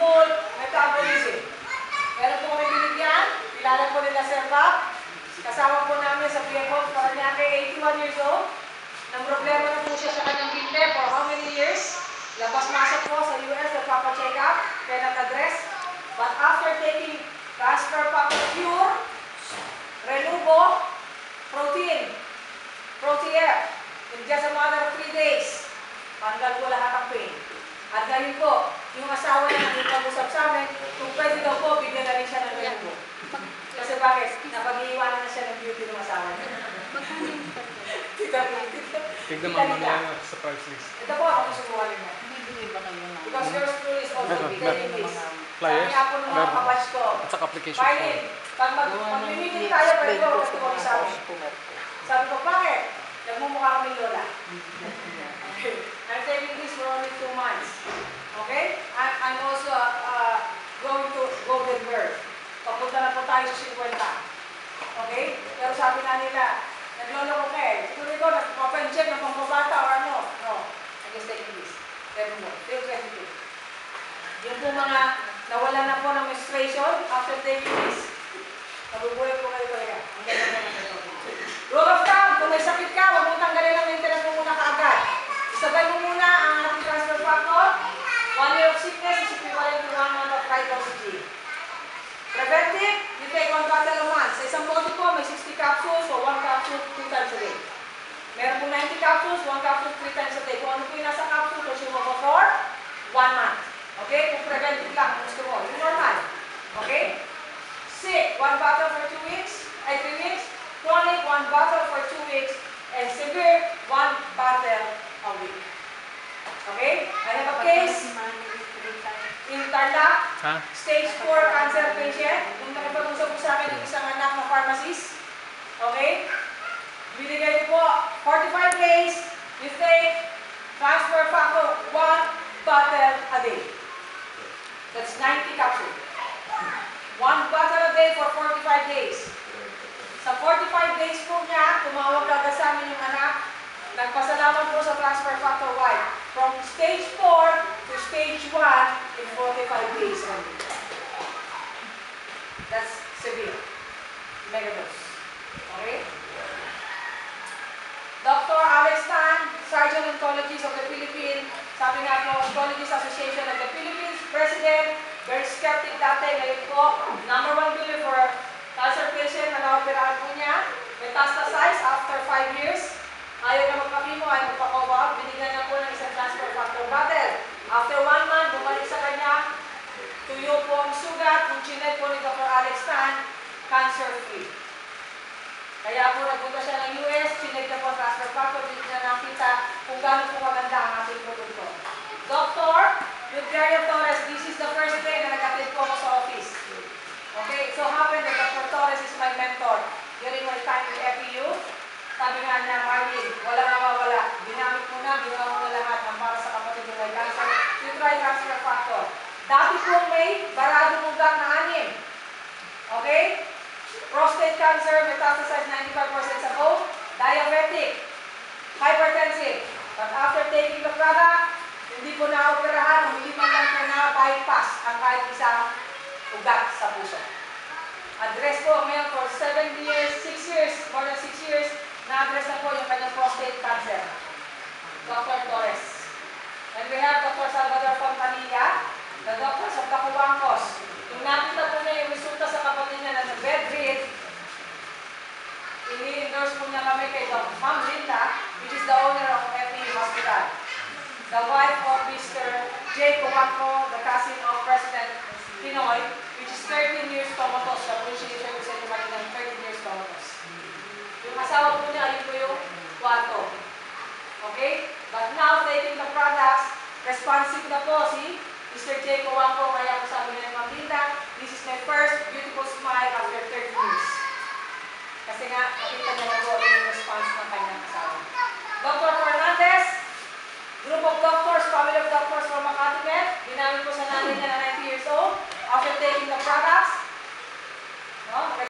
full metabolism. Meron po kami binigyan, kilala po nila Sir Bob. Kasama po namin sa BMO, Paranaque, 81 years old. Nang problema na po siya sa kanyang binte for how many years? Labas-masok po sa US, nagpapacheck up, kaya nag-address. But after taking Transfer Factor Pure, Renuvo, Protein, Proteair, in just a matter of 3 days, tanggal po lahat ang pain. At ngayon po, yung asawa niya nagpag-usap sa amin, kung pwede daw po, bigyan na rin siya ng Renuvo. Kasi bakit? Napag-iiwanan na siya ng beauty ng asawa niya. Tignan mo naman sa price list. Ito po, ako susubukan niya. Because yours truly is also bigger in this. Sabi nga po ng mga kabatch ko, at saka application Marlene, pag mag-meeting tayo, pwede ko, gusto ko sa amin. Sabi ko, bakit? Nagmumukha kami lola. I'm taking this for only 2 months. Okay? I'm also going to Golden Bird. Papunta na po tayo sa 50. Okay? Pero sabi na nila, naglolo ko kayo. Siguro ko, nagpapencheck ng pambabata or ano. No. I'm just taking this. Pero mo. Till 22. Yung po mga nawalan na po ng menstruation after taking this. Nabubuhay po kayo talaga. Ang ganda po ng ito. Rule of thumb, kung may sakit ka, huwag mong tanggalin ang maintenance mo muna kaagad. Isabay mo muna ang ating transfer factor. 1 year of sickness is equivalent to 1 month of high oxygen. Preventive, you take 1 bottle a month. Sa isang bote po, may 60 capsules, so 1 capsule 2 times a day. Meron po 90 capsules, 1 capsule 3 times a day. Kung ano po yung nasa capsule, consume mo for 1 month. Okay? Kung preventive lang, kung gusto mo. Yung normal. Okay? Sick, 1 bottle for 2 weeks, 3 weeks. Chronic, 1 bottle for 2 weeks. And severe, 1 bottle a week. Okay? I have a case in Tarlac, stage 4 cancer patient. Nung nakipag-usap po sa akin yung isang anak na pharmacist. Okay? Binigay ko po, 45 days, you take transfer factor 1 bottle a day. That's 90 capsules. 1 bottle a day for 45 days. Sa 45 days po niya, tumawag agad sa amin yung anak. Nagpasalamat po sa transfer factor Y. From stage 4 to stage 1 in 45 days only. That's severe. Megadose. Okay? Dr. Alex Tan, Sergeant Oncologist of the Philippines, sabi nga po, Oncologist Association of the Philippines, President, very skeptic dati, ngayon po, #1 billion for cancer patient na naoperahan po niya, metastasize after 5 years, ayaw na magpakimo, ayaw magpakobab, binigyan na po ng isang transfer factor bottle. After 1 month, bumalik sa kanya, tuyo po ang sugat, kung chinek po ni Dr. Alex Tan, cancer-free. Kaya po nagpunta siya ng US, chinek na po ang transfer factor, hindi na nakita kung gaano po maganda ang ating produkto. Dr. Lugario Torres, this is the first day na nag-attend po ako sa office. Okay, so happened that Dr. Torres is my mentor during my time in FEU. Sabi nga niya, Marlene, walang mawawala. Ginamit mo na, ginawa mo na lahat ng para sa kapatid mo may cancer. You try transfer factor. Dati po may baradong ugat na 6. Okay? Prostate cancer, metastasized 95% sa bone, diabetic, hypertensive. But after taking the product, hindi po na-operahan, hindi man lang na-bypass ang kahit isang ugat sa puso. Address po ngayon for 7 years, 6 years, more than 6 years, na-address na po yung kanyang prostate cancer. Dr. Torres. And we have Dr. Salvador Fontanilla, the doctors of Tacubancos. Yung nakita po niya yung resulta sa kapatid niya na bed rid, ini-endorse po niya kami kay Ma'am Linda, which is the owner of FEU Hospital. The wife of Mr. J. Comanco, the cousin of President Pinoy, which is 13 years comatose. Siya po yung sinisya ko sa inyo kanina, 13 years comatose. Yung asawa po niya, ayun po yung kwarto. Okay? But now, taking the products, responsive na po si Mr. J. Comanco, kaya po sabi niya ng Ma'am Linda, this is my first beautiful smile after 30 years. Kasi nga, nakita niya na po yung response ng kanyang asawa. Dr. Fernandez, group of doctors, family of doctors from Makati Med, ginamit po sa nanay niya na 90 years old after taking the products. No?